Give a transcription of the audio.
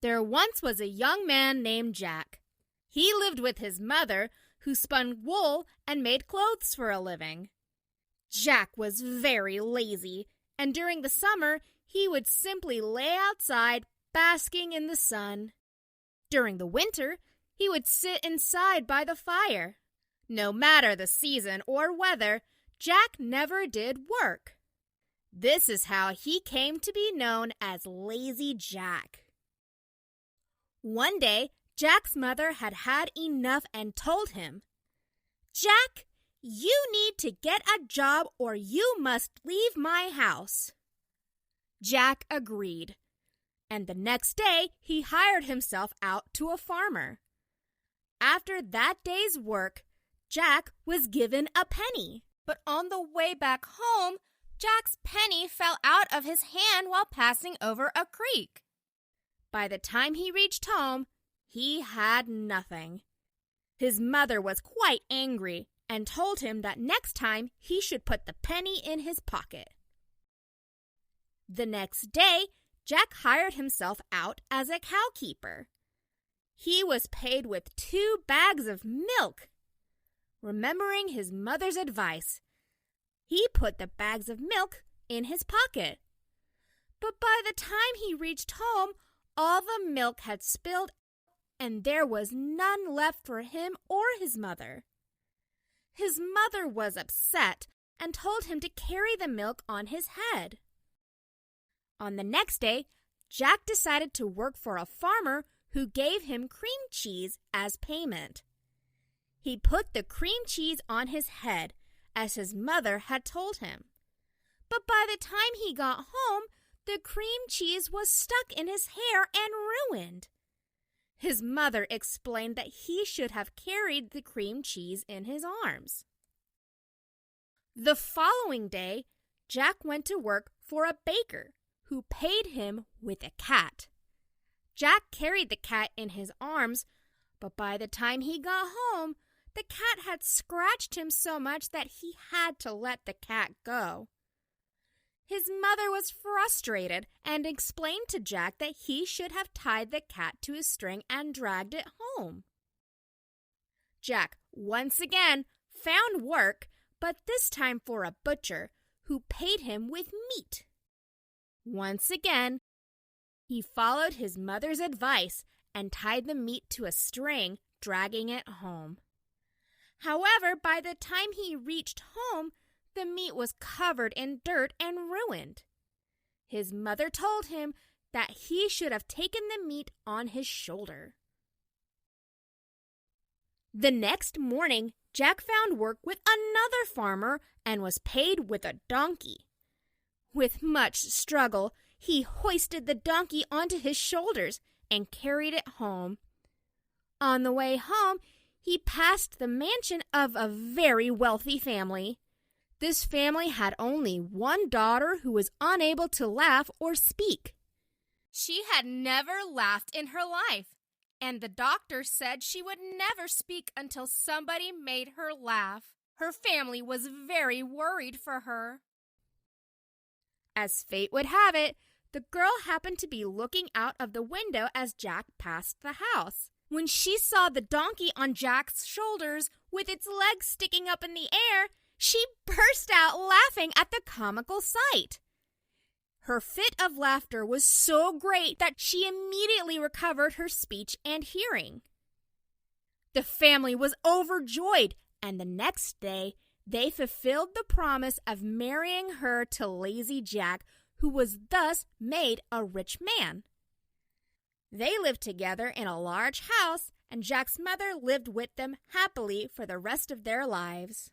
There once was a young man named Jack. He lived with his mother, who spun wool and made clothes for a living. Jack was very lazy, and during the summer, he would simply lay outside, basking in the sun. During the winter, he would sit inside by the fire. No matter the season or weather, Jack never did work. This is how he came to be known as Lazy Jack. One day, Jack's mother had had enough and told him, "Jack, you need to get a job or you must leave my house." Jack agreed, and the next day he hired himself out to a farmer. After that day's work, Jack was given a penny. But on the way back home, Jack's penny fell out of his hand while passing over a creek. By the time he reached home, he had nothing. His mother was quite angry and told him that next time he should put the penny in his pocket. The next day, Jack hired himself out as a cowkeeper. He was paid with 2 bags of milk. Remembering his mother's advice, he put the bags of milk in his pocket. But by the time he reached home, all the milk had spilled and there was none left for him or his mother. His mother was upset and told him to carry the milk on his head. On the next day, Jack decided to work for a farmer who gave him cream cheese as payment. He put the cream cheese on his head, as his mother had told him. But by the time he got home, the cream cheese was stuck in his hair and ruined. His mother explained that he should have carried the cream cheese in his arms. The following day, Jack went to work for a baker who paid him with a cat. Jack carried the cat in his arms, but by the time he got home, the cat had scratched him so much that he had to let the cat go. His mother was frustrated and explained to Jack that he should have tied the cat to a string and dragged it home. Jack once again found work, but this time for a butcher who paid him with meat. Once again, he followed his mother's advice and tied the meat to a string, dragging it home. However, by the time he reached home, the meat was covered in dirt and ruined. His mother told him that he should have taken the meat on his shoulder. The next morning, Jack found work with another farmer and was paid with a donkey. With much struggle, he hoisted the donkey onto his shoulders and carried it home. On the way home, he passed the mansion of a very wealthy family. This family had only one daughter who was unable to laugh or speak. She had never laughed in her life, and the doctor said she would never speak until somebody made her laugh. Her family was very worried for her. As fate would have it, the girl happened to be looking out of the window as Jack passed the house. When she saw the donkey on Jack's shoulders with its legs sticking up in the air, she burst out laughing at the comical sight. Her fit of laughter was so great that she immediately recovered her speech and hearing. The family was overjoyed, and the next day they fulfilled the promise of marrying her to Lazy Jack, who was thus made a rich man. They lived together in a large house, and Jack's mother lived with them happily for the rest of their lives.